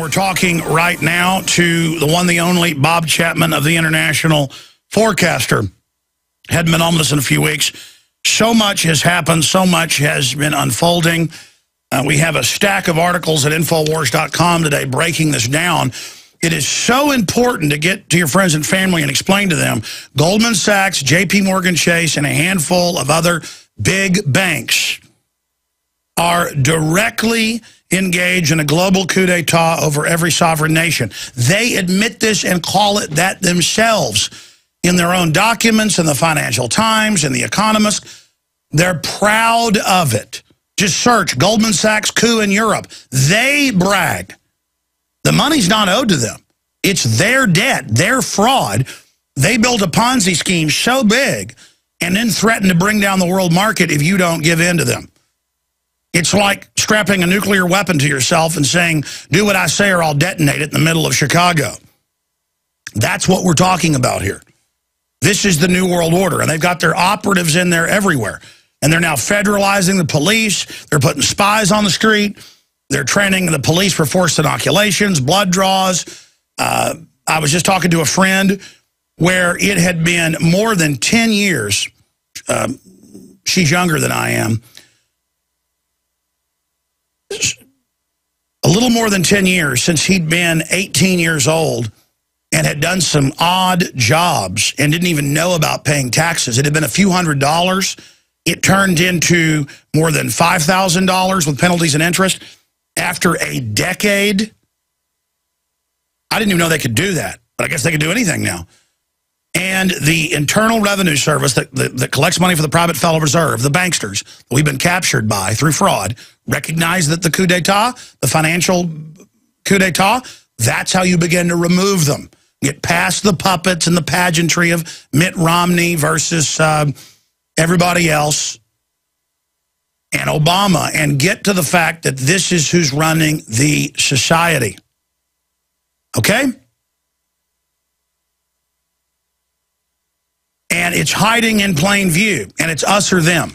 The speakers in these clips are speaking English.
we're talking right now to the one, the only, Bob Chapman of the International Forecaster. Hadn't been on this in a few weeks. So much has happened. So much has been unfolding. We have a stack of articles at Infowars.com today breaking this down. It is so important to get to your friends and family and explain to them Goldman Sachs, JP Morgan Chase, and a handful of other big banks are directly engaged in a global coup d'etat over every sovereign nation. They admit this and call it that themselves in their own documents, in the Financial Times, in The Economist. They're proud of it. Just search Goldman Sachs coup in Europe. They brag. The money's not owed to them. It's their debt, their fraud. They built a Ponzi scheme so big and then threaten to bring down the world market if you don't give in to them. It's like strapping a nuclear weapon to yourself and saying, do what I say or I'll detonate it in the middle of Chicago. That's what we're talking about here. This is the New World Order, and they've got their operatives in there everywhere. And they're now federalizing the police. They're putting spies on the street. They're training the police for forced inoculations, blood draws. I was just talking to a friend where it had been more than 10 years. She's younger than I am. A little more than 10 years since he'd been 18 years old and had done some odd jobs and didn't even know about paying taxes. It had been a few $100s. It turned into more than $5,000 with penalties and interest. After a decade, I didn't even know they could do that, but I guess they could do anything now. And the Internal Revenue Service that collects money for the private Federal Reserve, the banksters that we've been captured by through fraud, recognize that the coup d'etat, the financial coup d'etat, that's how you begin to remove them. Get past the puppets and the pageantry of Mitt Romney versus everybody else and Obama, and get to the fact that this is who's running the society. Okay? And it's hiding in plain view, and it's us or them.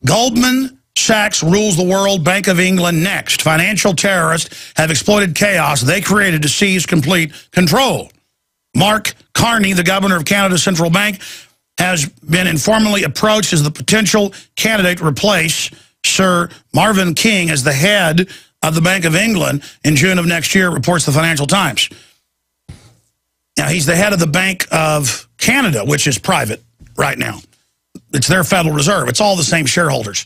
Goldman Sachs rules the world, Bank of England next. Financial terrorists have exploited chaos they created to seize complete control. Mark Carney, the governor of Canada's central bank, has been informally approached as the potential candidate to replace Sir Marvin King as the head of the Bank of England in June of next year, reports the Financial Times. Now, he's the head of the Bank of Canada, which is private right now. It's their Federal Reserve. It's all the same shareholders.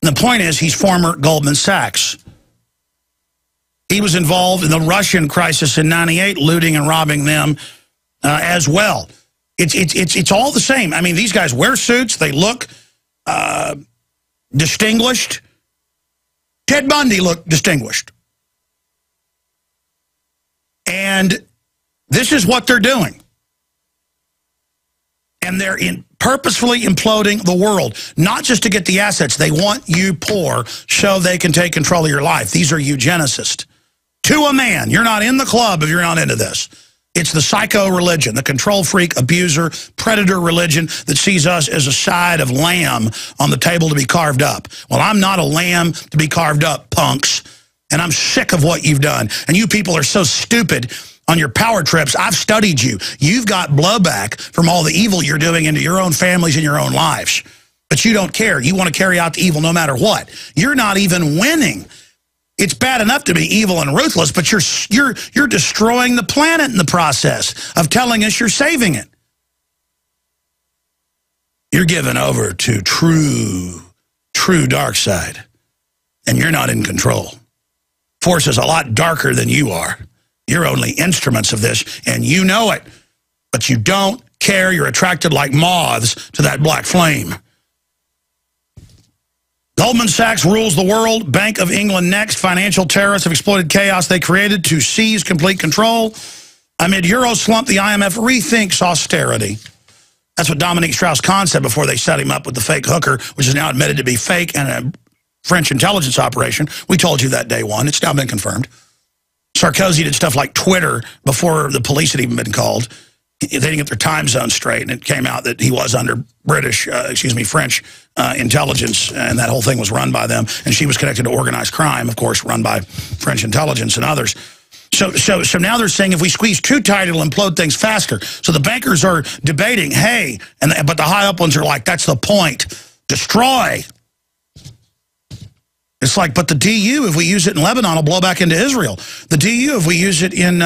And the point is, he's former Goldman Sachs. He was involved in the Russian crisis in '98, looting and robbing them as well. It's all the same. I mean, these guys wear suits. They look distinguished. Ted Bundy looked distinguished. And this is what they're doing. And they're purposefully imploding the world, not just to get the assets. They want you poor so they can take control of your life. These are eugenicists. To a man, you're not in the club if you're not into this. It's the psycho religion, the control freak, abuser, predator religion that sees us as a side of lamb on the table to be carved up. Well, I'm not a lamb to be carved up, punks, and I'm sick of what you've done. And you people are so stupid on your power trips. I've studied you. You've got blowback from all the evil you're doing into your own families and your own lives. But you don't care. You want to carry out the evil no matter what. You're not even winning. It's bad enough to be evil and ruthless, but you're destroying the planet in the process of telling us you're saving it. You're given over to true dark side, and you're not in control. Force is a lot darker than you are. You're only instruments of this, and you know it, but you don't care. You're attracted like moths to that black flame. Goldman Sachs rules the world, Bank of England next. Financial terrorists have exploited chaos they created to seize complete control. Amid Euro slump, the IMF rethinks austerity. That's what Dominique Strauss-Kahn said before they set him up with the fake hooker, which is now admitted to be fake and a French intelligence operation. We told you that day one. It's now been confirmed. Sarkozy did stuff like Twitter before the police had even been called. They didn't get their time zone straight, and it came out that he was under French intelligence, and that whole thing was run by them. And she was connected to organized crime, of course, run by French intelligence and others. So now they're saying if we squeeze too tight, it'll implode things faster. So the bankers are debating, hey, but the high up ones are like, that's the point. Destroy. It's like, but the DU, if we use it in Lebanon, will blow back into Israel. The DU, if we use it in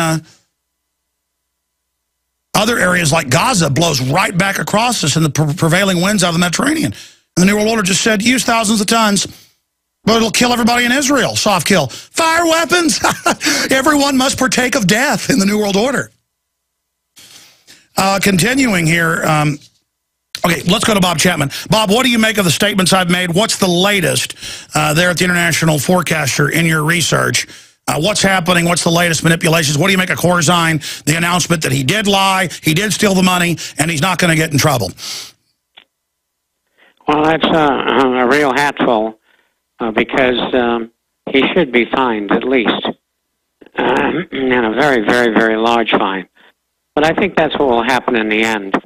other areas like Gaza, blows right back across us in the prevailing winds out of the Mediterranean. And the New World Order just said, use thousands of tons, but it'll kill everybody in Israel. Soft kill. Fire weapons. Everyone must partake of death in the New World Order. Continuing here. Okay, let's go to Bob Chapman. Bob, what do you make of the statements I've made? What's the latest there at the International Forecaster in your research? What's happening? What's the latest manipulations? What do you make of Corzine, the announcement that he did lie, he did steal the money, and he's not going to get in trouble? Well, that's a real hatful because he should be fined at least, and a very, very, very large fine. But I think that's what will happen in the end.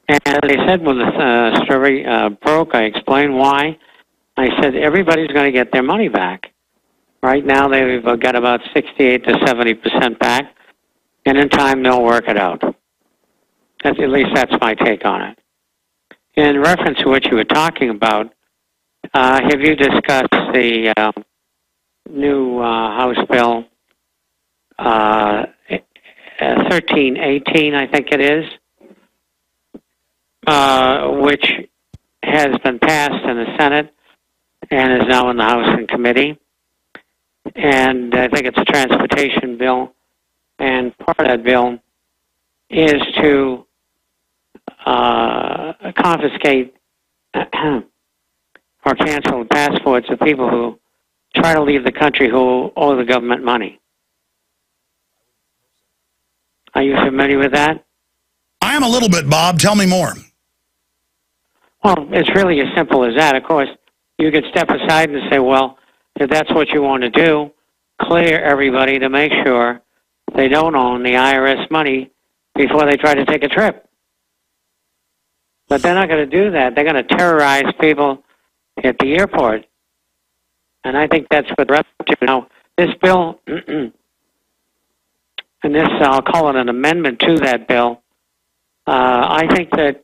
And as I said when the story broke, I explained why. I said everybody's going to get their money back. Right now they've got about 68 to 70% back, and in time they'll work it out. At least that's my take on it. In reference to what you were talking about, have you discussed the new House Bill 1318, I think it is, which has been passed in the Senate and is now in the House and committee. And I think it's a transportation bill, and part of that bill is to confiscate or cancel passports of people who try to leave the country who owe the government money. Are you familiar with that? I am a little bit, Bob. Tell me more. Well, it's really as simple as that. Of course, you could step aside and say, well, if that's what you want to do, clear everybody to make sure they don't own the IRS money before they try to take a trip. But they're not going to do that. They're going to terrorize people at the airport. And I think that's what they're up to. Now, this bill, and this, I'll call it an amendment to that bill, I think that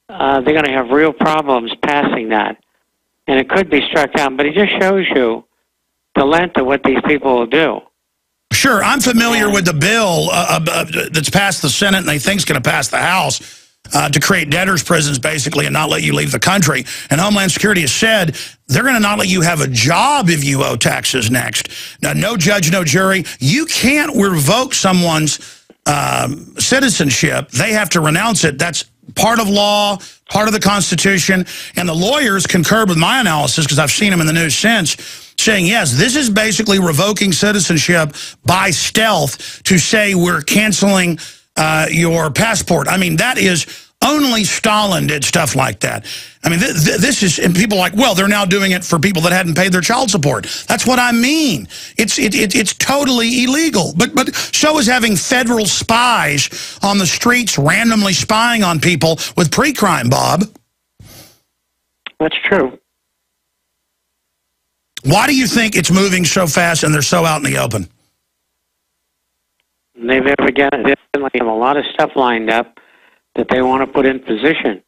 they're going to have real problems passing that. And it could be struck down, but it just shows you the length of what these people will do. Sure, I'm familiar with the bill that's passed the Senate and they think is going to pass the House to create debtors' prisons, basically, and not let you leave the country. And Homeland Security has said they're going to not let you have a job if you owe taxes next. Now, no judge, no jury. You can't revoke someone's citizenship. They have to renounce it. That's part of law, part of the Constitution, and the lawyers concurred with my analysis, because I've seen them in the news since, saying, yes, this is basically revoking citizenship by stealth to say we're canceling your passport. I mean, that is, only Stalin did stuff like that. I mean, this is, and people are like, well, they're now doing it for people that hadn't paid their child support. That's what I mean. It's totally illegal. But so is having federal spies on the streets randomly spying on people with pre-crime, Bob. That's true. Why do you think it's moving so fast and they're so out in the open? They definitely have a lot of stuff lined up that they want to put in position.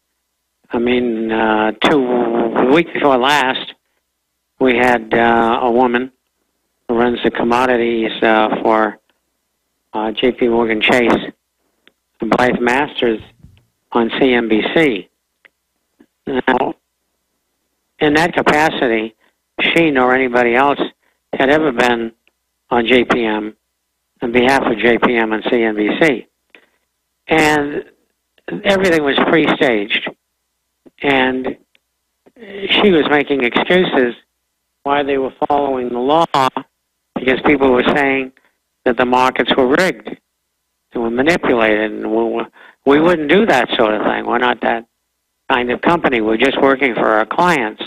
I mean, the week before last, we had a woman who runs the commodities for J.P. Morgan Chase, Blythe Masters, on CNBC. Now, in that capacity, she nor anybody else had ever been on JPM on behalf of JPM and CNBC. And everything was pre-staged. And she was making excuses why they were following the law, because people were saying that the markets were rigged and were manipulated. And we wouldn't do that sort of thing. We're not that kind of company. We're just working for our clients.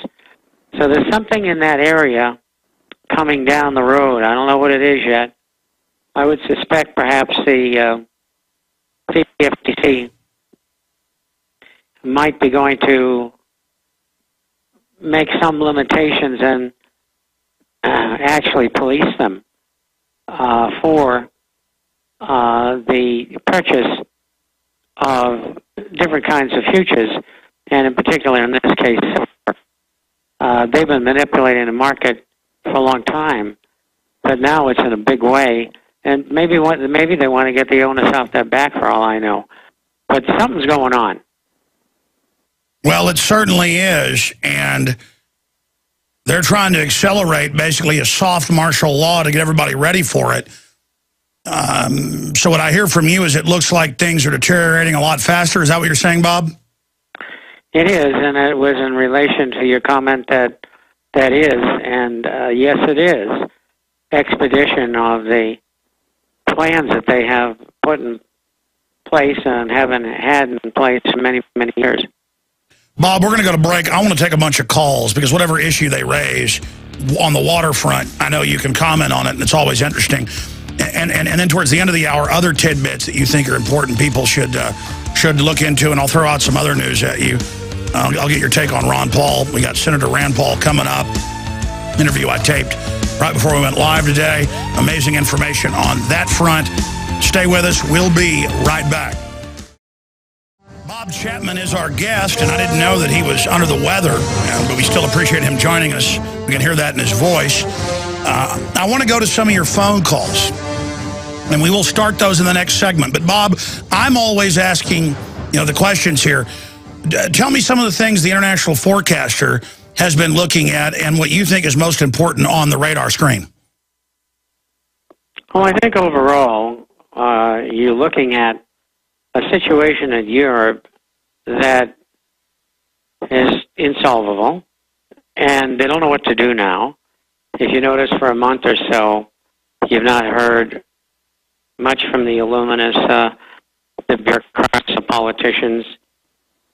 So there's something in that area coming down the road. I don't know what it is yet. I would suspect perhaps the FTC might be going to make some limitations and actually police them for the purchase of different kinds of futures, and in particular, in this case, silver. They've been manipulating the market for a long time, but now it's in a big way, and maybe they want to get the onus off their back, for all I know. But something's going on. Well, it certainly is, and they're trying to accelerate basically a soft martial law to get everybody ready for it. So what I hear from you is it looks like things are deteriorating a lot faster. Is that what you're saying, Bob? It is, and it was in relation to your comment that is, and yes, it is, expedition of the plans that they have put in place and haven't had in place for many, many years. Bob, we're going to go to break. I want to take a bunch of calls because whatever issue they raise on the waterfront, I know you can comment on it, and it's always interesting. And then towards the end of the hour, other tidbits that you think are important people should look into, and I'll throw out some other news at you. I'll get your take on Ron Paul. We got Senator Rand Paul coming up. Interview I taped right before we went live today. Amazing information on that front. Stay with us. We'll be right back. Bob Chapman is our guest, and I didn't know that he was under the weather, but we still appreciate him joining us. We can hear that in his voice. I want to go to some of your phone calls, and we will start those in the next segment. But, Bob, I'm always asking, the questions here. Tell me some of the things the international forecaster has been looking at and what you think is most important on the radar screen. Well, I think overall, you're looking at a situation in Europe that is insolvable, and they don't know what to do now. If you notice, for a month or so, you've not heard much from the Illuminists, the bureaucrats, the politicians,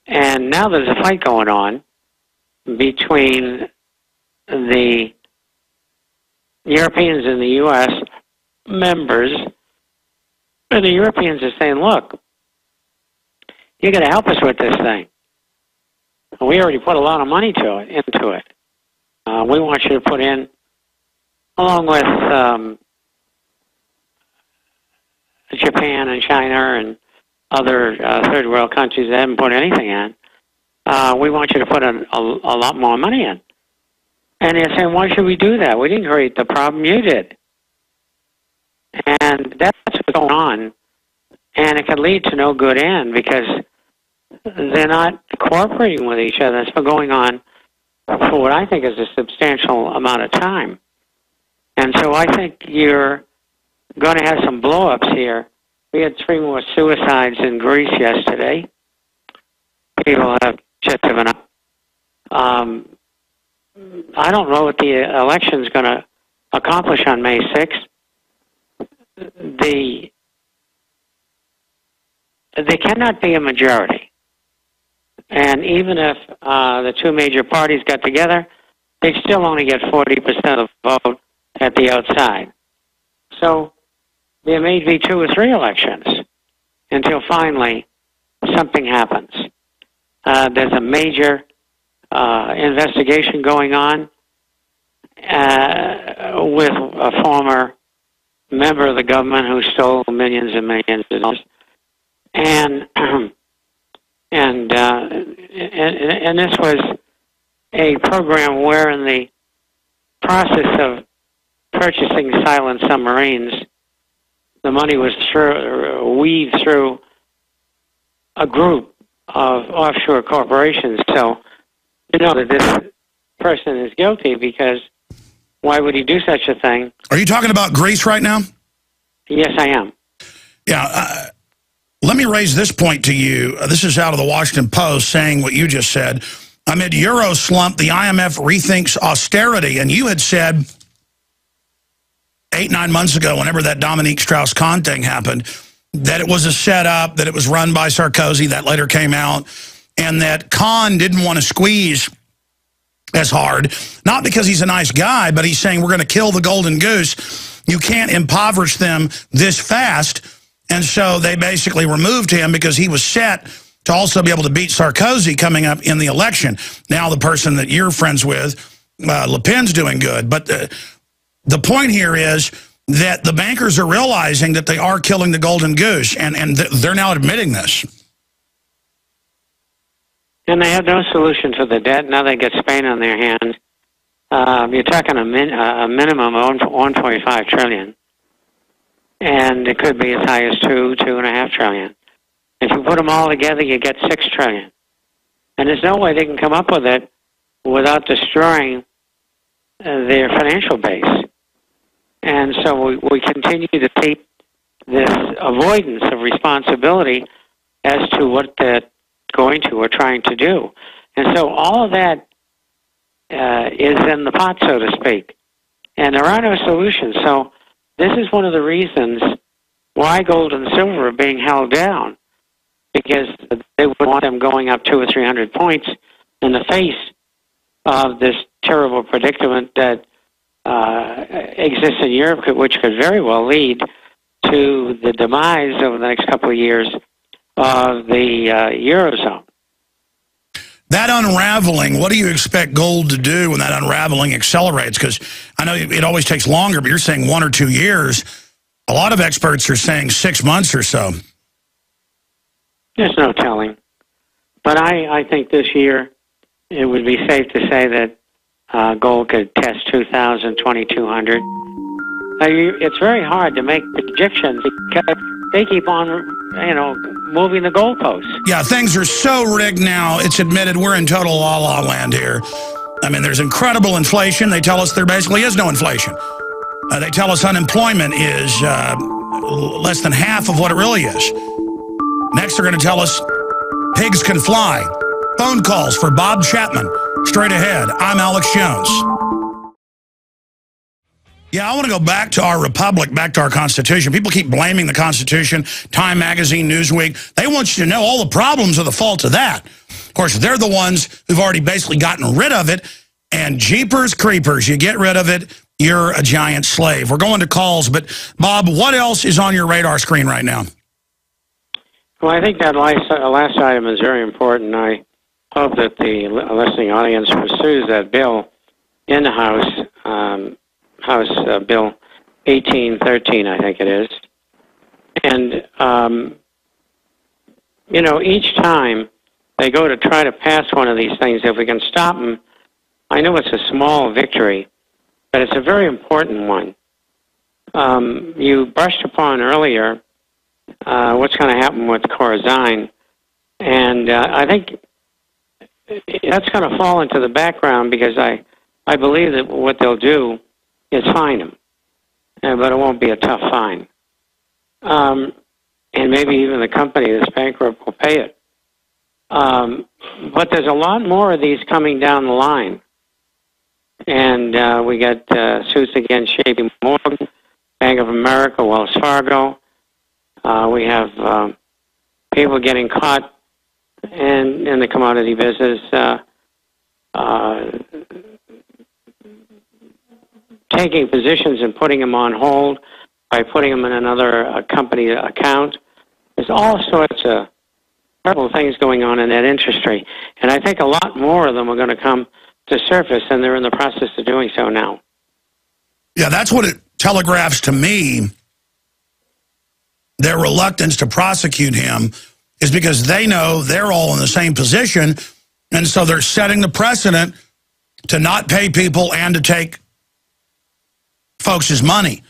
and now there's a fight going on between the Europeans and the U.S. members, and the Europeans are saying, look, you got to help us with this thing. We already put a lot of money into it. We want you to put in, along with Japan and China and other third world countries that haven't put anything in. We want you to put a lot more money in. And they're saying, why should we do that? We didn't create the problem, you did. And that's what's going on. And it could lead to no good end because they're not cooperating with each other. It's been going on for what I think is a substantial amount of time. And so I think you're going to have some blow-ups here. We had 3 more suicides in Greece yesterday. People have just given up. I don't know what the election's going to accomplish on May 6th. They cannot be a majority. And even if the 2 major parties got together, they still only get 40% of the vote at the outside. So there may be 2 or 3 elections until finally something happens. There's a major investigation going on with a former member of the government who stole millions and millions of dollars. And this was a program where, in the process of purchasing silent submarines, the money was weaved through a group of offshore corporations. So you know that this person is guilty, because why would he do such a thing? Are you talking about Greece right now? Yes, I am. Yeah. Let me raise this point to you. This is out of the Washington Post saying what you just said. Amid Euro slump, the IMF rethinks austerity. And you had said 8-9 months ago, whenever that Dominique Strauss-Kahn thing happened, that it was a setup, that it was run by Sarkozy. That later came out. And that Kahn didn't want to squeeze as hard, not because he's a nice guy, but he's saying we're going to kill the golden goose. You can't impoverish them this fast. And so they basically removed him because he was set to also be able to beat Sarkozy coming up in the election. Now the person that you're friends with, Le Pen's doing good. But the point here is that the bankers are realizing that they are killing the golden goose, and they're now admitting this. And they have no solution for the debt. Now they get Spain on their hands. You're talking a minimum of 1.5 trillion. And it could be as high as 2.5 trillion. If you put them all together, you get 6 trillion. And there's no way they can come up with it without destroying their financial base. And so we continue to see this avoidance of responsibility as to what they're going to or trying to do. And so all of that is in the pot, so to speak. And there are no solutions. So this is one of the reasons why gold and silver are being held down, because they would want them going up 200 or 300 points in the face of this terrible predicament that exists in Europe, which could very well lead to the demise over the next couple of years of the Eurozone. That unraveling, what do you expect gold to do when that unraveling accelerates? Because I know it always takes longer, but you're saying 1 or 2 years. A lot of experts are saying 6 months or so. There's no telling. But I think this year it would be safe to say that gold could test 2,000, 2,200. It's very hard to make predictions because they keep on, moving the goalposts. Yeah, things are so rigged now. It's admitted we're in total la-la land here. I mean, there's incredible inflation. They tell us there basically is no inflation. They tell us unemployment is less than half of what it really is. Next, they're going to tell us pigs can fly. Phone calls for Bob Chapman. Straight ahead, I'm Alex Jones. Yeah, I want to go back to our republic, back to our Constitution. People keep blaming the Constitution, Time Magazine, Newsweek. They want you to know all the problems are the fault of that. Of course, they're the ones who've already basically gotten rid of it. And jeepers creepers, you get rid of it, you're a giant slave. We're going to calls, but Bob, what else is on your radar screen right now? Well, I think that last item is very important. I hope that the listening audience pursues that bill in the House, House Bill 1813, I think it is. And, each time they go to try to pass one of these things, if we can stop them, I know it's a small victory, but it's a very important one. You brushed upon earlier what's going to happen with Corazine, and I think that's going to fall into the background because I believe that what they'll do is fine him, but it won't be a tough fine. And maybe even the company that's bankrupt will pay it. But there's a lot more of these coming down the line. And we got suits against J.P. Morgan, Bank of America, Wells Fargo. We have people getting caught in the commodity business, taking positions and putting them on hold by putting them in another company account. There's all sorts of terrible things going on in that industry. And I think a lot more of them are going to come to surface, and they're in the process of doing so now. Yeah, that's what it telegraphs to me. Their reluctance to prosecute him is because they know they're all in the same position, and so they're setting the precedent to not pay people and to take folks' money.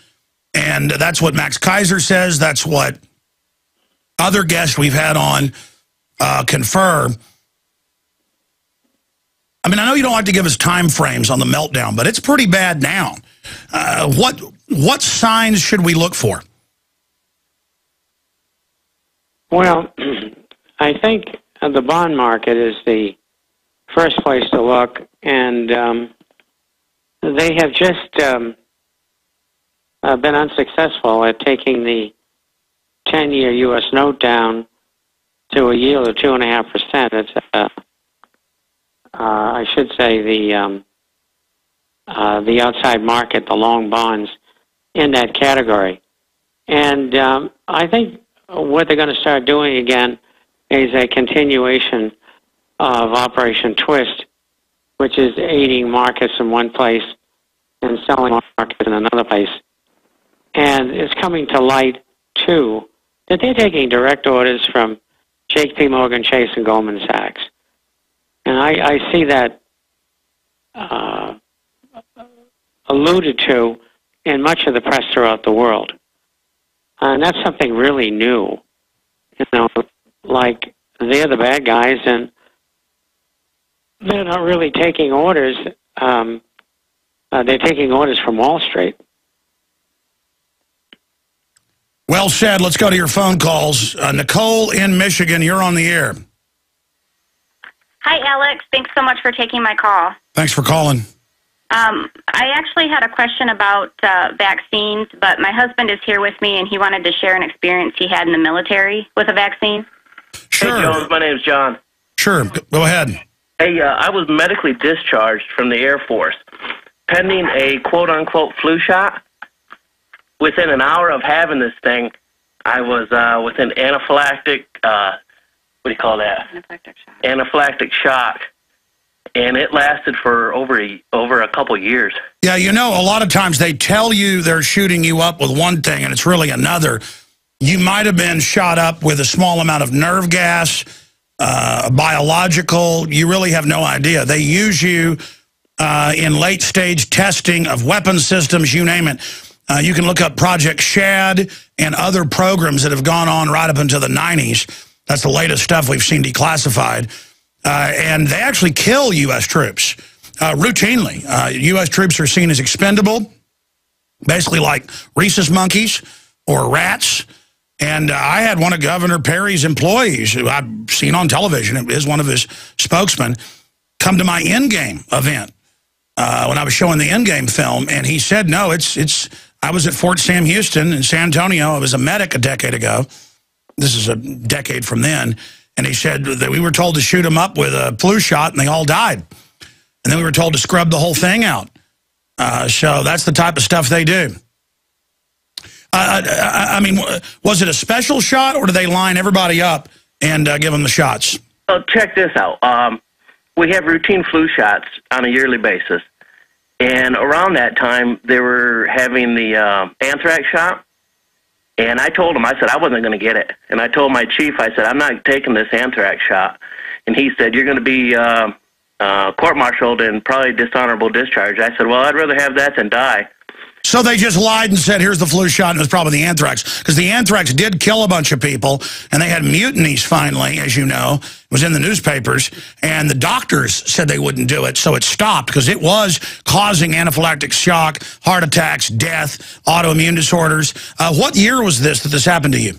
And that's what Max Kaiser says. That's what other guests we've had on confer. I mean, I know you don't like to give us time frames on the meltdown, but it's pretty bad now. What signs should we look for? Well, I think the bond market is the first place to look, and they have just been unsuccessful at taking the 10-year U.S. note down to a yield of 2.5%. It's I should say the outside market, the long bonds in that category. And I think what they're going to start doing again is a continuation of Operation Twist, which is aiding markets in one place and selling markets in another place. And it's coming to light, too, that they're taking direct orders from J.P. Morgan Chase and Goldman Sachs. And I see that alluded to in much of the press throughout the world. And that's something really new. You know, like they're the bad guys and they're not really taking orders. They're taking orders from Wall Street. Well said. Let's go to your phone calls. Nicole in Michigan, you're on the air. Hi, Alex. Thanks so much for taking my call. Thanks for calling. I actually had a question about vaccines, but my husband is here with me, and he wanted to share an experience he had in the military with a vaccine. Sure. Hey, Jones, my name's John. Sure. Go ahead. Hey, I was medically discharged from the Air Force, pending a quote-unquote flu shot. Within an hour of having this thing, I was with an anaphylactic, what do you call that? Anaphylactic shock. Anaphylactic shock. And it lasted for over a couple years. Yeah, you know, a lot of times they tell you they're shooting you up with one thing, and it's really another. You might have been shot up with a small amount of nerve gas, biological. You really have no idea. They use you in late-stage testing of weapon systems, you name it. You can look up Project Shad and other programs that have gone on right up into the 90s. That's the latest stuff we've seen declassified. And they actually kill U.S. troops routinely. U.S. troops are seen as expendable, basically like rhesus monkeys or rats. And I had one of Governor Perry's employees, who I've seen on television, it is one of his spokesmen, come to my Endgame event when I was showing the Endgame film. And he said, no, I was at Fort Sam Houston in San Antonio. I was a medic a decade ago. This is a decade from then. And he said that we were told to shoot them up with a flu shot, and they all died. And then we were told to scrub the whole thing out. So that's the type of stuff they do. I mean, was it a special shot, or did they line everybody up and give them the shots? Well, check this out. We have routine flu shots on a yearly basis. And around that time, they were having the anthrax shot. And I told him, I said, I wasn't going to get it. And I told my chief, I said, I'm not taking this anthrax shot. And he said, you're going to be court-martialed and probably dishonorable discharge. I said, well, I'd rather have that than die. So they just lied and said, here's the flu shot, and it was probably the anthrax. Because the anthrax did kill a bunch of people, and they had mutinies finally, as you know. It was in the newspapers, and the doctors said they wouldn't do it, so it stopped because it was causing anaphylactic shock, heart attacks, death, autoimmune disorders. What year was this that this happened to you?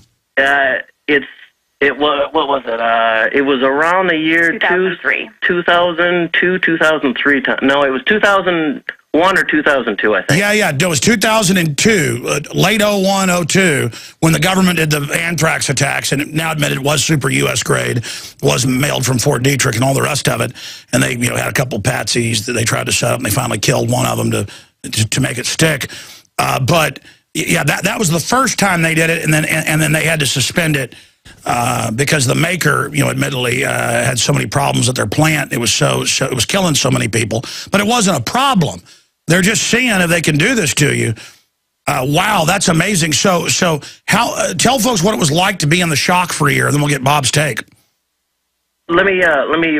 It was, what was it? It was around the year 2003. 2002, 2003. No, it was 2001 or 2002, I think. Yeah, it was 2002, late 01, 02, when the government did the anthrax attacks, and it now admitted it was super U.S. grade, was mailed from Fort Detrick and all the rest of it, and they had a couple patsies that they tried to set up, and they finally killed one of them to make it stick. But, yeah, that was the first time they did it, and then they had to suspend it because the maker, admittedly had so many problems at their plant. It was it was killing so many people, but it wasn't a problem. They're just seeing if they can do this to you. Wow, that's amazing. So how? Tell folks what it was like to be in the shock for a year, then we'll get Bob's take. Let me elaborate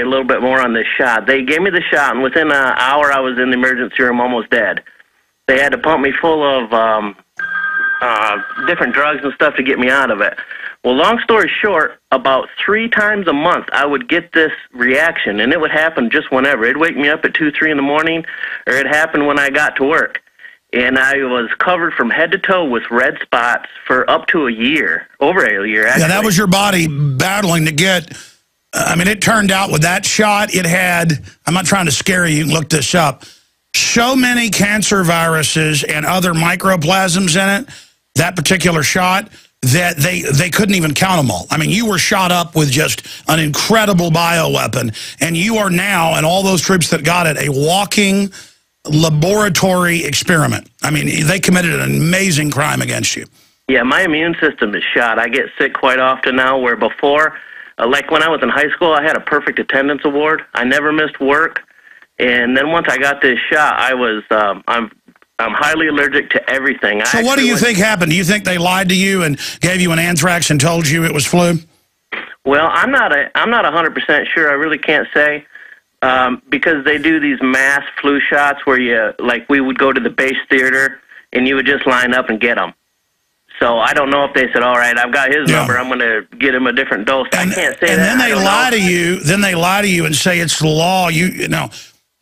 a little bit more on this shot. They gave me the shot, and within an hour, I was in the emergency room, almost dead. They had to pump me full of different drugs and stuff to get me out of it. Well, long story short, about 3 times a month, I would get this reaction, and it would happen just whenever. It'd wake me up at 2, 3 in the morning, or it happened when I got to work. And I was covered from head to toe with red spots for up to a year, over a year, actually. Yeah, that was your body battling to get, I mean, it turned out with that shot, it had, I'm not trying to scare you, you can look this up, so many cancer viruses and other microplasms in it, that particular shot, that they couldn't even count them all. I mean, you were shot up with just an incredible bioweapon, and you are now, and all those troops that got it, a walking laboratory experiment. I mean, they committed an amazing crime against you. Yeah, my immune system is shot. I get sick quite often now, where before, like when I was in high school, I had a perfect attendance award. I never missed work. And then once I got this shot, I'm highly allergic to everything. So what do you think happened? Do you think they lied to you and gave you an anthrax and told you it was flu? Well, I'm not 100% sure. I really can't say, because they do these mass flu shots where we would go to the base theater and you would just line up and get them. So I don't know if they said, all right, I've got his number, I'm going to get him a different dose. I can't say that. And then they lie to you. Then they lie to you and say it's the law. You know,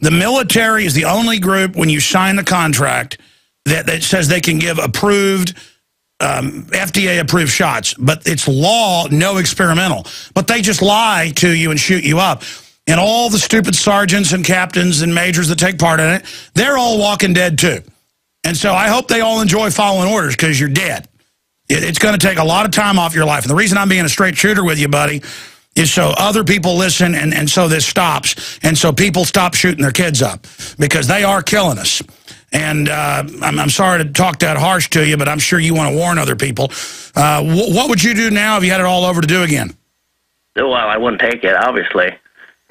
the military is the only group when you sign the contract that says they can give approved, FDA-approved shots. But it's law, no experimental. But they just lie to you and shoot you up. And all the stupid sergeants and captains and majors that take part in it, they're all walking dead too. And so I hope they all enjoy following orders, because you're dead. It's going to take a lot of time off your life. And the reason I'm being a straight shooter with you, buddy, is so other people listen, and so this stops. And so people stop shooting their kids up, because they are killing us. And I'm sorry to talk that harsh to you, but I'm sure you want to warn other people. What would you do now if you had it all over to do again? Well, I wouldn't take it, obviously.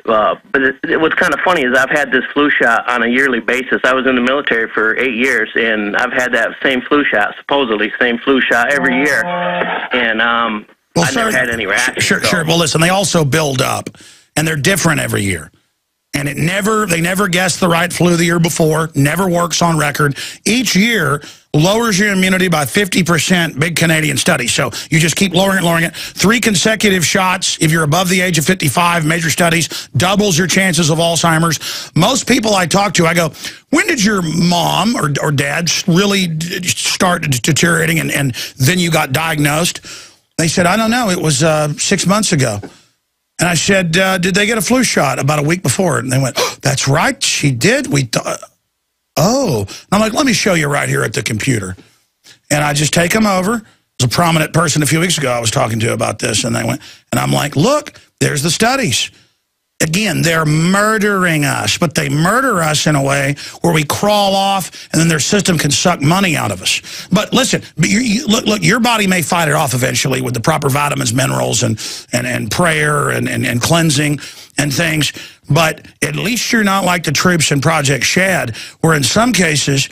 But what's kind of funny is I've had this flu shot on a yearly basis. I was in the military for 8 years, and I've had that same flu shot, supposedly same flu shot every year. And I never had any reaction. Sure. Well, listen, they also build up, and they're different every year. And they never guessed the right flu the year before, never works on record. Each year lowers your immunity by 50%, big Canadian study. So you just keep lowering it. 3 consecutive shots, if you're above the age of 55, major studies, doubles your chances of Alzheimer's. Most people I talk to, I go, when did your mom or dad really start deteriorating and then you got diagnosed? They said, I don't know, it was 6 months ago. And I said, did they get a flu shot about a week before? And they went, oh, that's right, she did. Oh. And I'm like, let me show you right here at the computer. And I just take them over. There's a prominent person a few weeks ago I was talking to about this, and they went, and I'm like, look, there's the studies. Again, they're murdering us, but they murder us in a way where we crawl off, and then their system can suck money out of us. But listen, look, your body may fight it off eventually with the proper vitamins, minerals, and prayer and cleansing and things. But at least you're not like the troops in Project Shad, where in some cases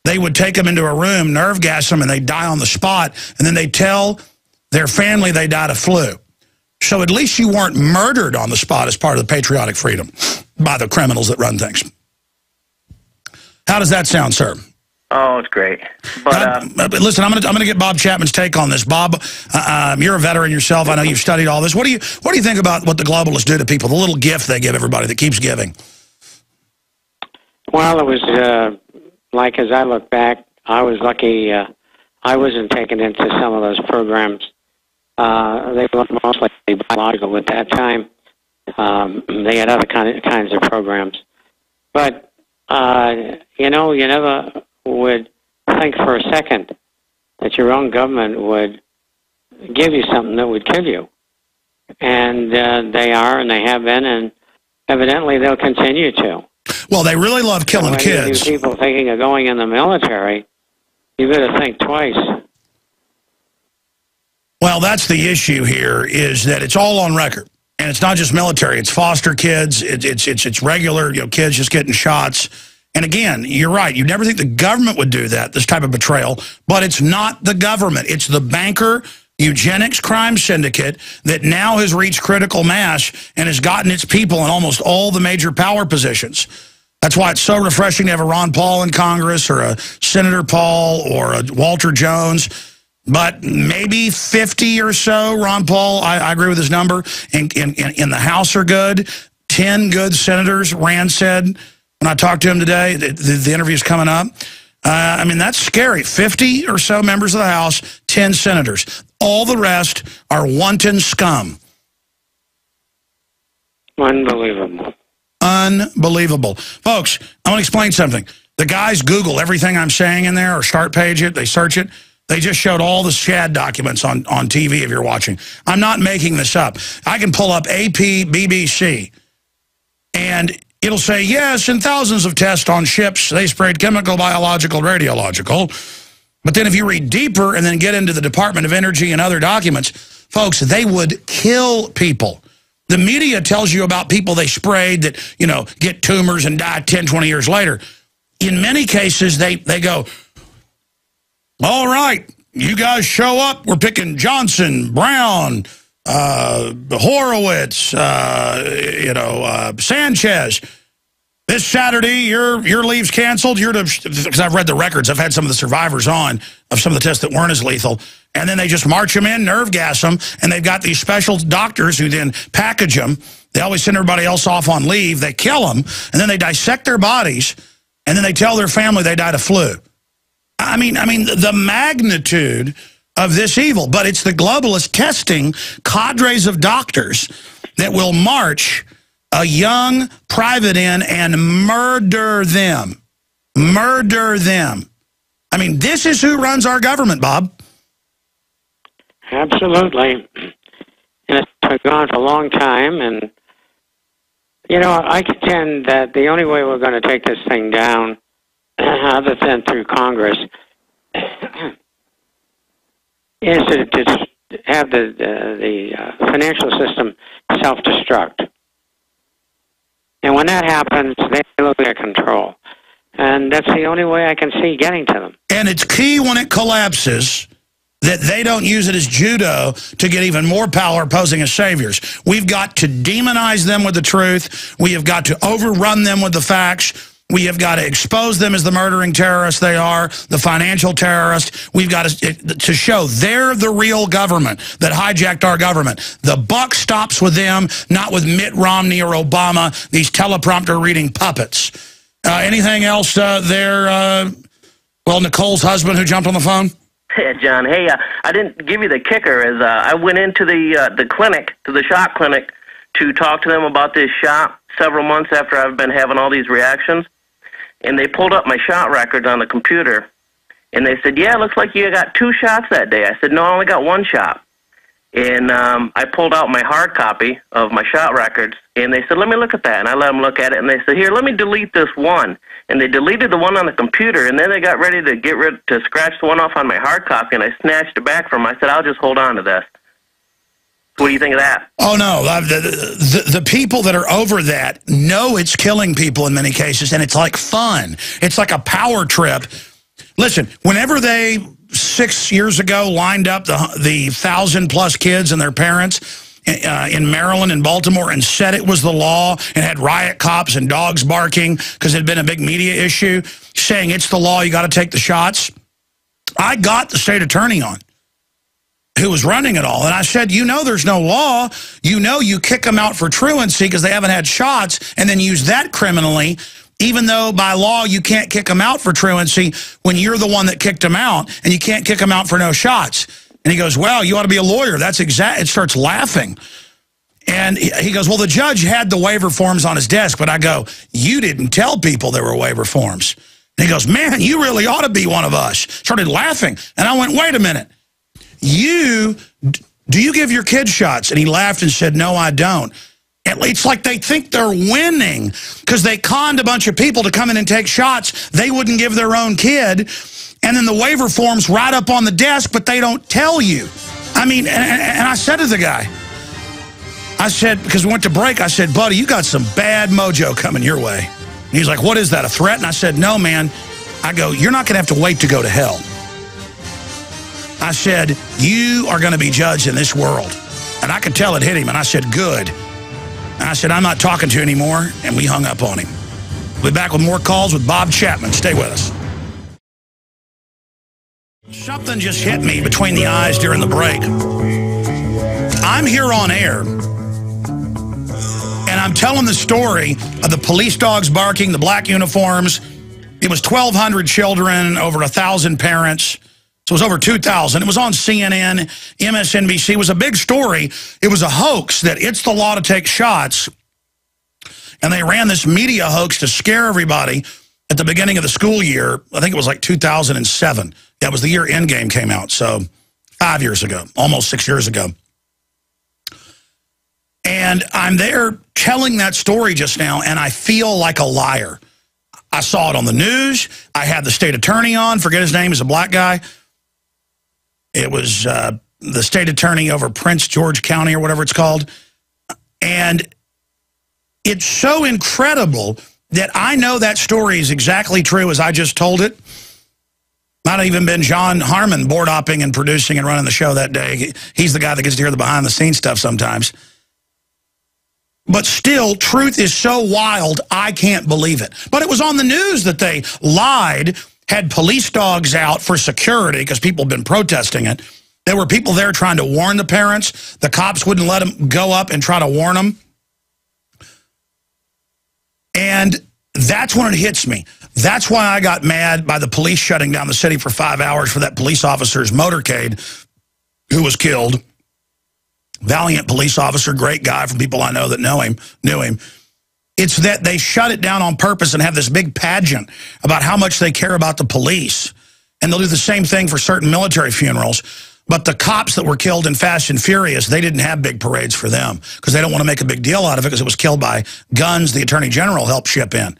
they would take them into a room, nerve gas them, and they die on the spot, and then they tell their family they died of flu. So at least you weren't murdered on the spot as part of the patriotic freedom by the criminals that run things. How does that sound, sir? Oh, it's great. But listen, I'm gonna get Bob Chapman's take on this. Bob, you're a veteran yourself. I know you've studied all this. What do you think about what the globalists do to people? The little gift they give everybody that keeps giving. Well, it was like, as I look back, I was lucky. I wasn't taken into some of those programs. They were mostly biological at that time. They had other kinds of programs. But, you never would think for a second that your own government would give you something that would kill you. And they are, and they have been, and evidently they'll continue to. Well, they really love killing kids. People thinking of going in the military, you better think twice. Well, that's the issue here, is that it's all on record. And it's not just military. It's foster kids. It's regular, kids just getting shots. And again, you're right. You never think the government would do that, this type of betrayal. But it's not the government. It's the banker eugenics crime syndicate that now has reached critical mass and has gotten its people in almost all the major power positions. That's why it's so refreshing to have a Ron Paul in Congress, or a Senator Paul, or a Walter Jones. But maybe 50 or so, Ron Paul, I agree with his number, in the House are good. 10 good senators, Rand said when I talked to him today. The interview's coming up. I mean, that's scary. 50 or so members of the House, 10 senators. All the rest are wanton scum. Unbelievable. Unbelievable. Folks, I want to explain something. The guys Google everything I'm saying in there, or start page it, they search it. They just showed all the Shad documents on TV if you're watching. I'm not making this up. I can pull up AP, BBC, and it'll say, yes, in thousands of tests on ships, they sprayed chemical, biological, radiological. But then if you read deeper and then get into the Department of Energy and other documents, folks, they would kill people. The media tells you about people they sprayed that, you know, get tumors and die 10, 20 years later. In many cases, they go, all right, you guys show up. We're picking Johnson, Brown, Horowitz, Sanchez. This Saturday, your leave's canceled. Because I've read the records. I've had some of the survivors on of some of the tests that weren't as lethal. And then they just march them in, nerve gas them, and they've got these special doctors who then package them. They always send everybody else off on leave. They kill them, and then they dissect their bodies, and then they tell their family they died of flu. I mean, the magnitude of this evil. But it's the globalist testing cadres of doctors that will march a young private in and murder them. Murder them. I mean, this is who runs our government, Bob. Absolutely. And it's been going on for a long time. And, you know, I contend that the only way we're going to take this thing down, other than through Congress, is to have the financial system self-destruct. And when that happens, they lose their control. And that's the only way I can see getting to them. And it's key when it collapses that they don't use it as judo to get even more power posing as saviors. We've got to demonize them with the truth. We have got to overrun them with the facts. We have got to expose them as the murdering terrorists they are, the financial terrorists. We've got to show they're the real government that hijacked our government. The buck stops with them, not with Mitt Romney or Obama, these teleprompter-reading puppets. Anything else there? Well, Nicole's husband who jumped on the phone? Hey, John. Hey, I didn't give you the kicker. As I went into the clinic, to the shot clinic, to talk to them about this shot several months after I've been having all these reactions. And they pulled up my shot records on the computer, and they said, yeah, it looks like you got 2 shots that day. I said, no, I only got 1 shot. And I pulled out my hard copy of my shot records, and they said, let me look at that. And I let them look at it, and they said, here, let me delete this one. And they deleted the one on the computer, and then they got ready to scratch the one off on my hard copy, and I snatched it back from them. I said, I'll just hold on to this. What do you think of that? Oh, no. The people that are over that know it's killing people in many cases, and it's like fun. It's like a power trip. Listen, whenever they, 6 years ago, lined up the 1,000-plus kids and their parents in Maryland and Baltimore and said it was the law and had riot cops and dogs barking because it had been a big media issue, saying it's the law, you got to take the shots, I got the state attorney on, who was running it all. And I said, you know there's no law. You know you kick them out for truancy because they haven't had shots and then use that criminally, even though by law you can't kick them out for truancy when you're the one that kicked them out, and you can't kick them out for no shots. And he goes, well, you ought to be a lawyer. That's exact. It starts laughing. And he goes, well, the judge had the waiver forms on his desk, but I go, you didn't tell people there were waiver forms. And he goes, man, you really ought to be one of us. Started laughing. And I went, wait a minute. Do you give your kids shots? And he laughed and said, no, I don't. It's like they think they're winning because they conned a bunch of people to come in and take shots they wouldn't give their own kid. And then the waiver form's right up on the desk, but they don't tell you. I mean, and I said to the guy, I said, because we went to break, I said, buddy, you got some bad mojo coming your way. And he's like, what is that, a threat? And I said, no, man. I go, you're not going to have to wait to go to hell. I said, you are going to be judged in this world. And I could tell it hit him. And I said, good. And I said, I'm not talking to you anymore. And we hung up on him. We'll be back with more calls with Bob Chapman. Stay with us. Something just hit me between the eyes during the break. I'm here on air. And I'm telling the story of the police dogs barking, the black uniforms. It was 1,200 children, over 1,000 parents. So it was over 2,000. It was on CNN, MSNBC. It was a big story. It was a hoax that it's the law to take shots. And they ran this media hoax to scare everybody at the beginning of the school year. I think it was like 2007. That was the year Endgame came out. So 5 years ago, almost 6 years ago. And I'm there telling that story just now, and I feel like a liar. I saw it on the news. I had the state attorney on. Forget his name. He's a black guy. It was the state attorney over Prince George County or whatever it's called. And it's so incredible that I know that story is exactly true as I just told it. Might have even been John Harmon board-opping and producing and running the show that day. He's the guy that gets to hear the behind-the-scenes stuff sometimes. But still, truth is so wild, I can't believe it. But it was on the news that they lied, had police dogs out for security because people have been protesting it. There were people there trying to warn the parents. The cops wouldn't let them go up and try to warn them. And that's when it hits me. That's why I got mad by the police shutting down the city for 5 hours for that police officer's motorcade who was killed. Valiant police officer, great guy from people I know that knew him. It's that they shut it down on purpose and have this big pageant about how much they care about the police. And they'll do the same thing for certain military funerals. But the cops that were killed in Fast and Furious, they didn't have big parades for them because they don't want to make a big deal out of it because it was killed by guns the Attorney General helped ship in.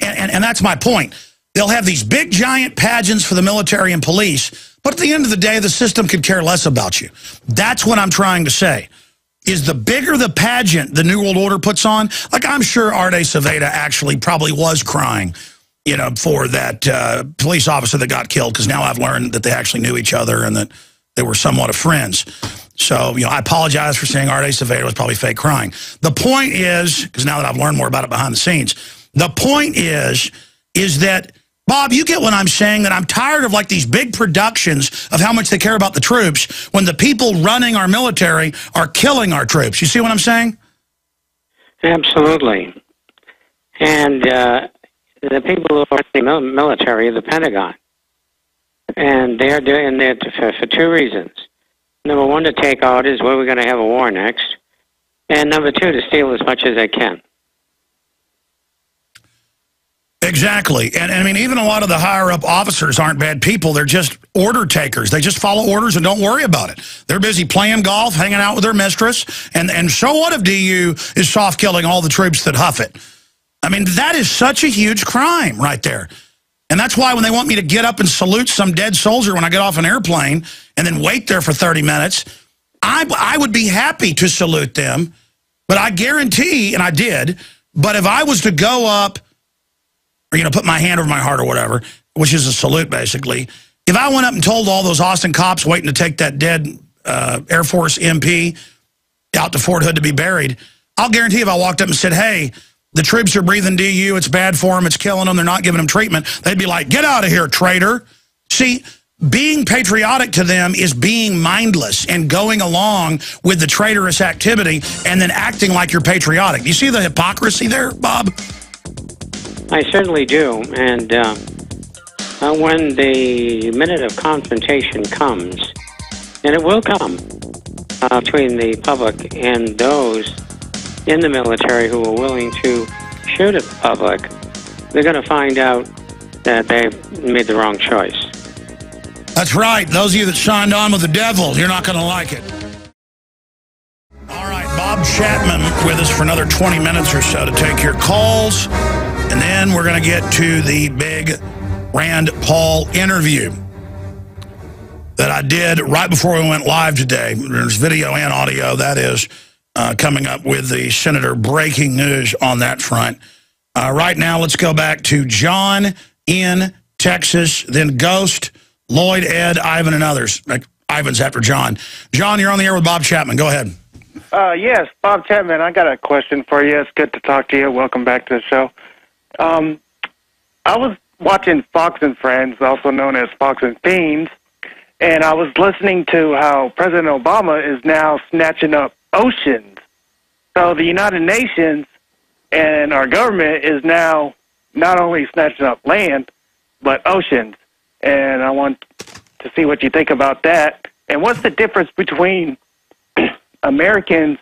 And that's my point. They'll have these big, giant pageants for the military and police, but at the end of the day, the system could care less about you. That's what I'm trying to say, is the bigger the pageant the New World Order puts on, like I'm sure Arte Saveda actually probably was crying, you know, for that police officer that got killed, because now I've learned that they actually knew each other and that they were somewhat of friends. So, you know, I apologize for saying Arte Saveda was probably fake crying. The point is, because now that I've learned more about it behind the scenes, the point is that, Bob, you get what I'm saying, that I'm tired of like these big productions of how much they care about the troops when the people running our military are killing our troops. You see what I'm saying? Absolutely. And the people who are in the military, the Pentagon, and they're doing it for two reasons. Number one, to take orders where we're going to have a war next. And number two, to steal as much as they can. Exactly. And I mean, even a lot of the higher-up officers aren't bad people. They're just order takers. They just follow orders and don't worry about it. They're busy playing golf, hanging out with their mistress. And so what if DU is soft-killing all the troops that huff it? I mean, that is such a huge crime right there. And that's why when they want me to get up and salute some dead soldier when I get off an airplane and then wait there for 30 minutes, I would be happy to salute them. But I guarantee, and I did, but if I was to go up, or, you know, put my hand over my heart or whatever, which is a salute, basically. If I went up and told all those Austin cops waiting to take that dead Air Force MP out to Fort Hood to be buried, I'll guarantee if I walked up and said, hey, the troops are breathing DU, it's bad for them, it's killing them, they're not giving them treatment, they'd be like, get out of here, traitor. See, being patriotic to them is being mindless and going along with the traitorous activity and then acting like you're patriotic. Do you see the hypocrisy there, Bob? I certainly do, and when the minute of confrontation comes, and it will come between the public and those in the military who are willing to shoot at the public, they're going to find out that they've made the wrong choice. That's right. Those of you that signed on with the devil, you're not going to like it. All right, Bob Chapman with us for another 20 minutes or so to take your calls. And then we're going to get to the big Rand Paul interview that I did right before we went live today. There's video and audio, that is, coming up with the Senator. Breaking news on that front. Right now, let's go back to John in Texas, then Ghost, Lloyd, Ed, Ivan, and others. Ivan's after John. John, you're on the air with Bob Chapman. Go ahead. Yes, Bob Chapman, I got a question for you. It's good to talk to you. Welcome back to the show. I was watching Fox and Friends, also known as Fox and Fiends, and I was listening to how President Obama is now snatching up oceans. So the United Nations and our government is now not only snatching up land, but oceans. And I want to see what you think about that. And what's the difference between Americans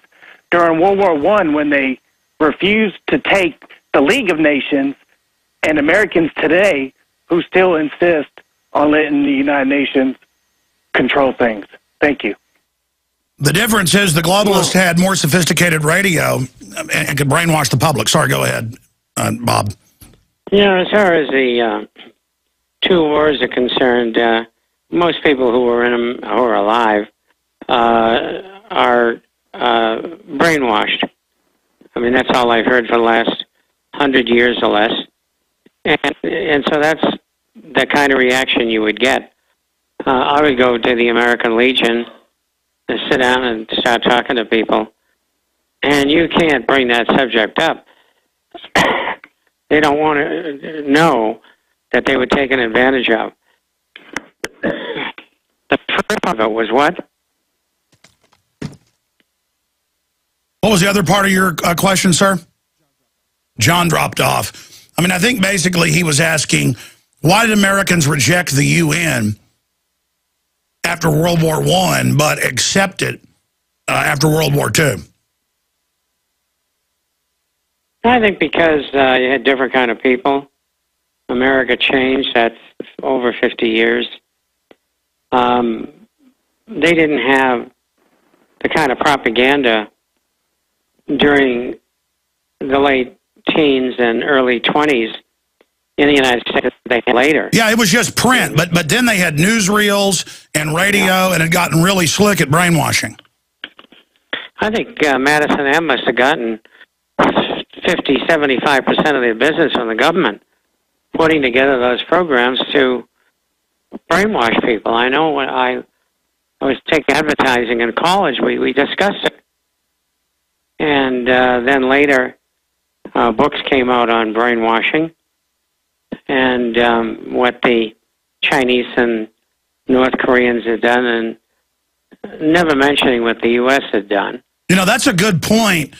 during World War I when they refused to take the League of Nations and Americans today who still insist on letting the United Nations control things? Thank you. The difference is the globalists had more sophisticated radio and could brainwash the public. Sorry, go ahead, Bob. As far as the two wars are concerned, most people who are in them, who are alive, are brainwashed. I mean, that's all I've heard for the last 100 years or less. And so that's the kind of reaction you would get. I would go to the American Legion and sit down and start talking to people, and you can't bring that subject up. They don't want to know that they were taken advantage of. The first part of it was what? What was the other part of your question, sir? John dropped off. I mean, I think basically he was asking, why did Americans reject the UN after World War I, but accept it after World War II? I think because you had different kind of people. America changed. That's over 50 years. They didn't have the kind of propaganda during the late teens and early 20s in the United States that they had later. Yeah, it was just print, but then they had newsreels and radio, and had gotten really slick at brainwashing. I think Madison M. must have gotten 50, 75% of their business from the government, putting together those programs to brainwash people. I know when I was taking advertising in college, we discussed it. And then later, books came out on brainwashing and what the Chinese and North Koreans had done, and never mentioning what the U.S. had done. You know, that's a good point,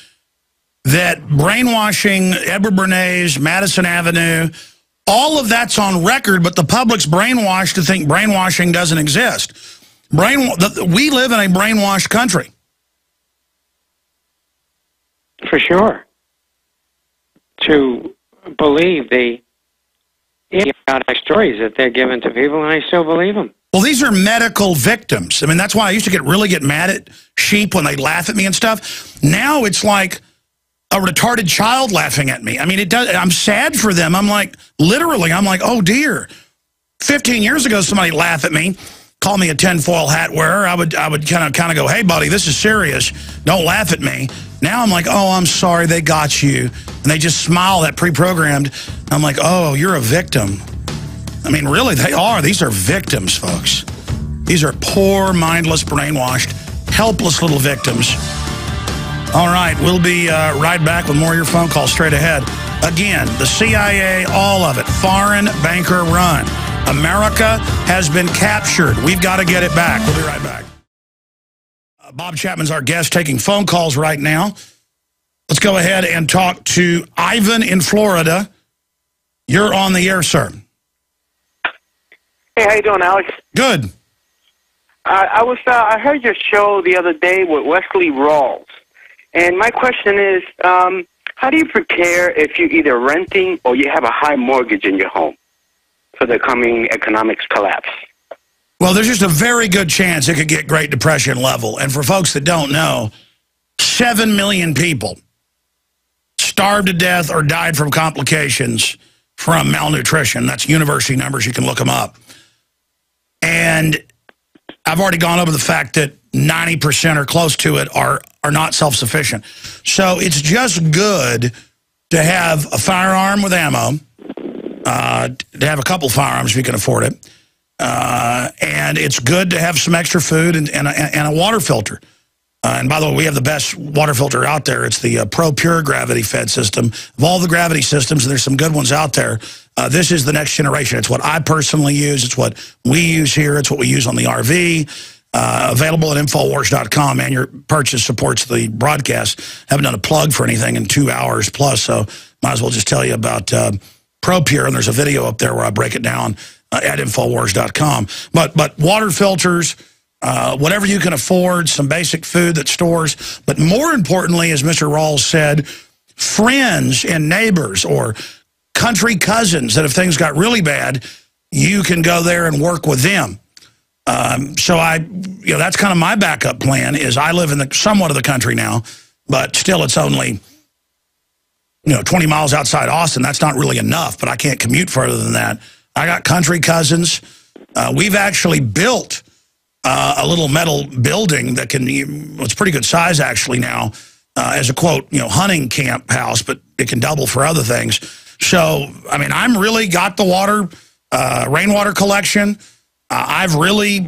that brainwashing, Edward Bernays, Madison Avenue, all of that's on record, but the public's brainwashed to think brainwashing doesn't exist. We live in a brainwashed country. For sure. To believe the idiotic stories that they're given to people, and I still believe them. Well, these are medical victims. I mean, that's why I used to really get mad at sheep when they laugh at me and stuff. Now it's like a retarded child laughing at me. I mean, I'm sad for them. I'm like, literally, I'm like, oh dear. 15 years ago, somebody laughed at me, called me a tinfoil hat wearer. I would kind of go, hey, buddy, this is serious. Don't laugh at me. Now I'm like, oh, I'm sorry, they got you. And they just smile, that pre-programmed. I'm like, oh, you're a victim. I mean, really, they are. These are victims, folks. These are poor, mindless, brainwashed, helpless little victims. All right, we'll be right back with more of your phone calls straight ahead. Again, the CIA, all of it, foreign banker run. America has been captured. We've got to get it back. We'll be right back. Bob Chapman's our guest, taking phone calls right now. Let's go ahead and talk to Ivan in Florida. You're on the air, sir. Hey, how you doing, Alex? Good. I heard your show the other day with Wesley Rawls, and my question is, how do you prepare if you're either renting or you have a high mortgage in your home for the coming economics collapse? Well, there's just a very good chance it could get Great Depression level. And for folks that don't know, 7 million people starved to death or died from complications from malnutrition. That's university numbers. You can look them up. And I've already gone over the fact that 90% or close to it are not self-sufficient. So it's just good to have a firearm with ammo, to have a couple firearms if you can afford it. And it's good to have some extra food and a water filter. And by the way, we have the best water filter out there. It's the Pro Pure gravity fed system. Of all the gravity systems, and there's some good ones out there, this is the next generation. It's what I personally use. It's what we use here. It's what we use on the RV. Available at Infowars.com, and your purchase supports the broadcast. Haven't done a plug for anything in 2 hours plus, so might as well just tell you about Pro Pure, and there's a video up there where I break it down at Infowars.com. But water filters, whatever you can afford, some basic food that stores, but more importantly, as Mr. Rawls said, friends and neighbors or country cousins that if things got really bad, you can go there and work with them. So that's kind of my backup plan. Is I live in somewhat of the country now, but still it's only 20 miles outside Austin. That's not really enough, but I can't commute further than that. I got country cousins. We've actually built a little metal building that it's pretty good size actually now, as a quote, hunting camp house, but it can double for other things. So, I mean, I'm really got the water, rainwater collection. I've really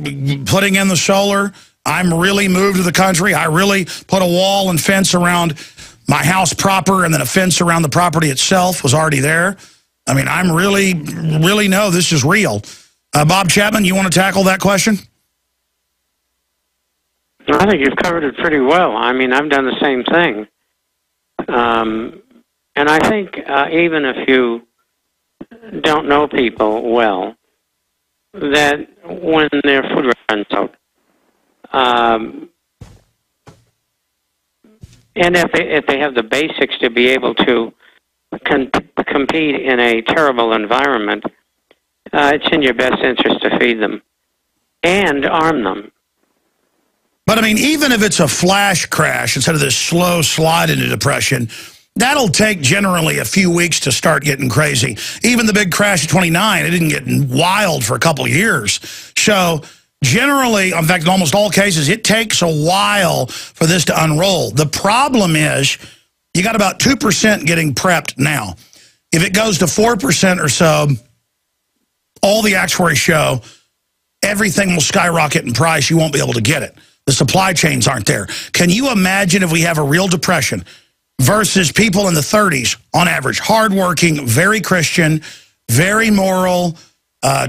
putting in the solar. I'm really moved to the country. I really put a wall and fence around my house proper, and then a fence around the property itself was already there. I mean, I'm really know this is real. Bob Chapman, you want to tackle that question? I think you've covered it pretty well. I mean, I've done the same thing. And I think even if you don't know people well, that when their food runs out, and if they have the basics to be able to compete in a terrible environment, it's in your best interest to feed them and arm them. But, I mean, even if it's a flash crash instead of this slow slide into depression, that'll take generally a few weeks to start getting crazy. Even the big crash of 29, it didn't get wild for a couple of years. So generally, in fact, in almost all cases, it takes a while for this to unroll. The problem is you got about 2% getting prepped now. If it goes to 4% or so, all the actuaries show everything will skyrocket in price. You won't be able to get it. The supply chains aren't there. Can you imagine if we have a real depression versus people in the 30s, on average, hardworking, very Christian, very moral,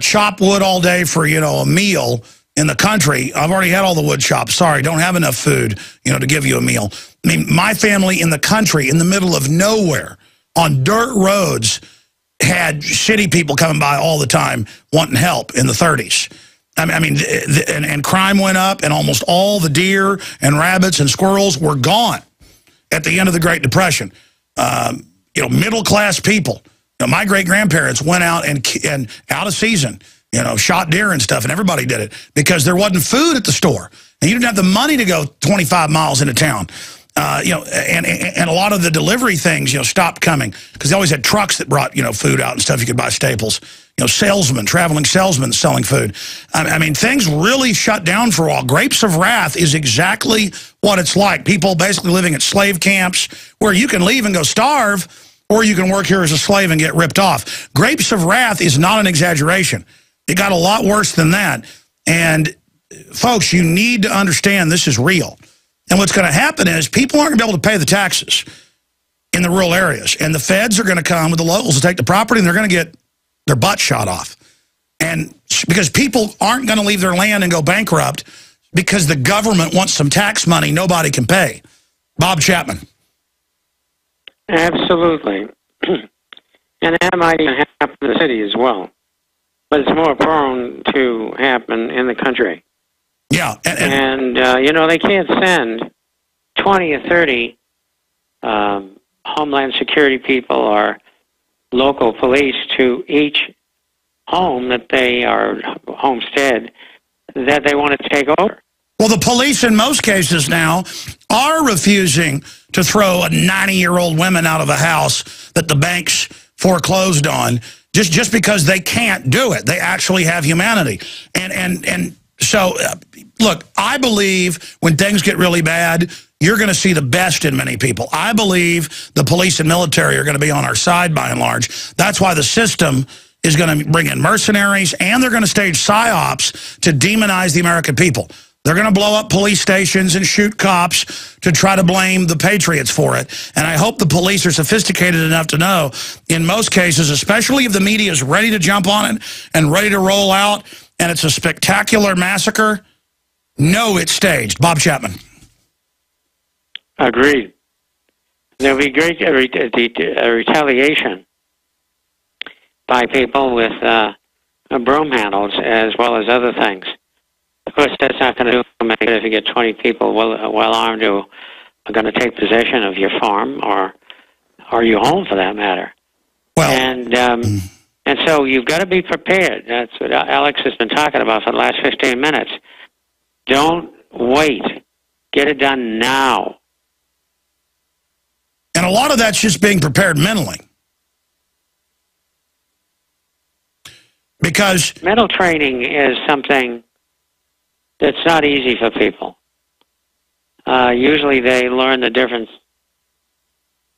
chop wood all day for, a meal in the country? I've already had all the wood chops. Sorry, don't have enough food, to give you a meal. I mean, my family in the country, in the middle of nowhere, on dirt roads, had city people coming by all the time wanting help in the 30s. I mean, and crime went up, and almost all the deer and rabbits and squirrels were gone at the end of the Great Depression. Middle-class people. My great-grandparents went out and out of season, shot deer and stuff, and everybody did it because there wasn't food at the store. And you didn't have the money to go 25 miles into town. And a lot of the delivery things, stopped coming because they always had trucks that brought, food out and stuff. You could buy staples. Traveling salesmen selling food. I mean, things really shut down for a while. Grapes of Wrath is exactly what it's like. People basically living at slave camps where you can leave and go starve, or you can work here as a slave and get ripped off. Grapes of Wrath is not an exaggeration. It got a lot worse than that. And, folks, you need to understand this is real. And what's going to happen is people aren't going to be able to pay the taxes in the rural areas. And the feds are going to come with the locals to take the property, and they're going to get their butt shot off. And because people aren't going to leave their land and go bankrupt because the government wants some tax money nobody can pay. Bob Chapman. Absolutely. And that might even happen in the city as well. But it's more prone to happen in the country. Yeah. And they can't send 20 or 30 Homeland Security people or local police to each home that they are homestead that they want to take over. Well, the police in most cases now are refusing to throw a 90-year-old woman out of a house that the banks foreclosed on just because they can't do it. They actually have humanity. And so, look, I believe when things get really bad, you're going to see the best in many people. I believe the police and military are going to be on our side by and large. That's why the system is going to bring in mercenaries, and they're going to stage psyops to demonize the American people. They're going to blow up police stations and shoot cops to try to blame the patriots for it. And I hope the police are sophisticated enough to know, in most cases, especially if the media is ready to jump on it and ready to roll out, and it's a spectacular massacre, no, it's staged. Bob Chapman. Agreed. There'll be great retaliation by people with broom handles as well as other things. Of course, that's not going to do much if you get 20 people well armed who are going to take possession of your farm or your home, for that matter. Well, and so you've got to be prepared. That's what Alex has been talking about for the last 15 minutes. Don't wait. Get it done now. And And a lot of that's just being prepared mentally. Because mental training is something that's not easy for people. Usually they learn the difference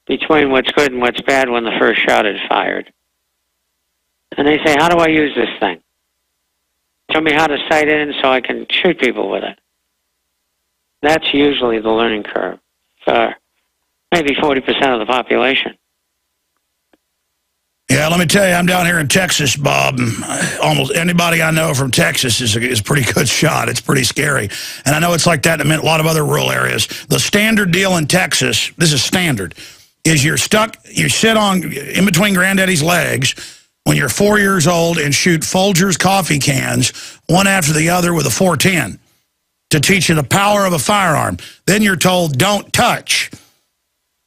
between what's good and what's bad when the first shot is fired. And they say, how do I use this thing? Tell me how to sight in so I can shoot people with it. That's usually the learning curve for maybe 40% of the population. Yeah, let me tell you, I'm down here in Texas, Bob. Almost anybody I know from Texas is a pretty good shot. It's pretty scary. And I know it's like that in a lot of other rural areas. The standard deal in Texas, this is standard, is you sit on in between granddaddy's legs when you're 4 years old and shoot Folgers coffee cans one after the other with a .410 to teach you the power of a firearm. Then you're told, don't touch.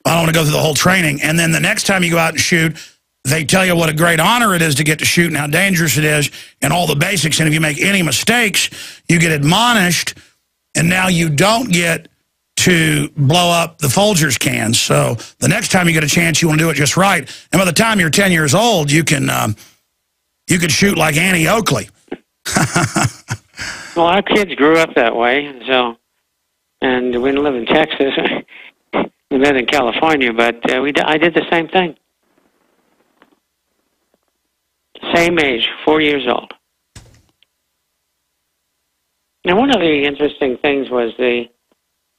I don't want to go through the whole training. And then the next time you go out and shoot, they tell you what a great honor it is to get to shoot and how dangerous it is and all the basics. And if you make any mistakes, you get admonished, and now you don't get to blow up the Folgers cans. So the next time you get a chance, you want to do it just right. And by the time you're 10 years old, you can shoot like Annie Oakley. Well, our kids grew up that way, so, and we didn't live in Texas. We lived in California, but I did the same thing. Same age, 4 years old. Now, one of the interesting things was the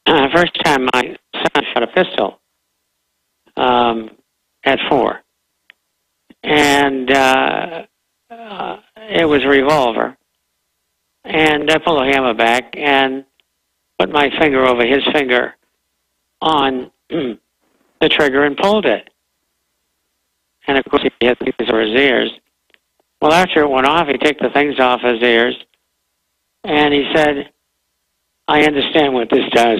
first time my son shot a pistol at 4. And it was a revolver. And I pulled the hammer back and put my finger over his finger on the trigger and pulled it. And, of course, he had these over his ears. Well, after it went off, he took the things off his ears, and he said, I understand what this does.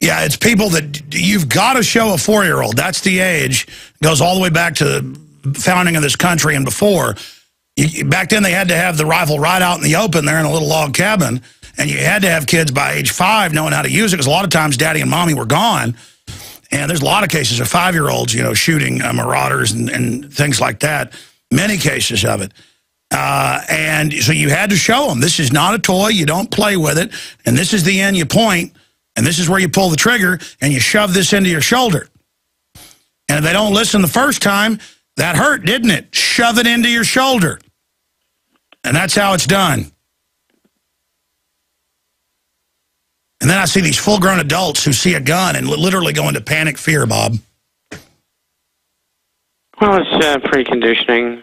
Yeah, it's people that you've got to show a 4-year-old. That's the age. It goes all the way back to the founding of this country and before. Back then, they had to have the rifle right out in the open there in a little log cabin, and you had to have kids by age 5 knowing how to use it, because a lot of times Daddy and Mommy were gone. And there's a lot of cases of 5-year-olds, shooting marauders and things like that. Many cases of it. And so you had to show them, this is not a toy. You don't play with it. And this is the end you point. And this is where you pull the trigger. And you shove this into your shoulder. And if they don't listen the first time, that hurt, didn't it? Shove it into your shoulder. And that's how it's done. And then I see these full-grown adults who see a gun and literally go into panic fear, Bob. Well, it's preconditioning.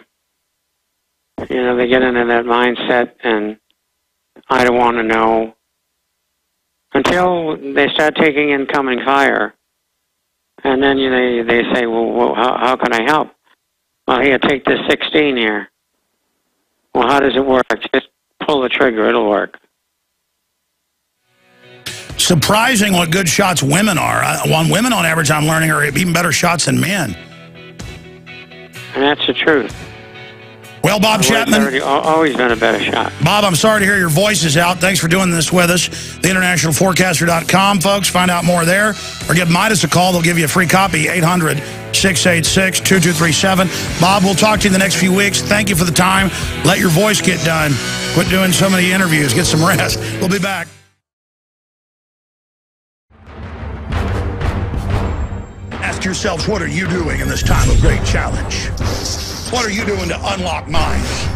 They get into that mindset, and I don't want to know until they start taking incoming fire. And then they say, well, how can I help? Well, here, take this 16 here. Well, how does it work? Just pull the trigger. It'll work. Surprising what good shots women are. Women, on average, I'm learning, are even better shots than men. And that's the truth. Well, Bob Chapman. Always been a better shot. Bob, I'm sorry to hear your voice is out. Thanks for doing this with us. TheInternationalForecaster.com, folks. Find out more there. Or give Midas a call. They'll give you a free copy, 800-686-2237. Bob, we'll talk to you in the next few weeks. Thank you for the time. Let your voice get done. Quit doing so many interviews. Get some rest. We'll be back. Ask yourselves, what are you doing in this time of great challenge? What are you doing to unlock minds?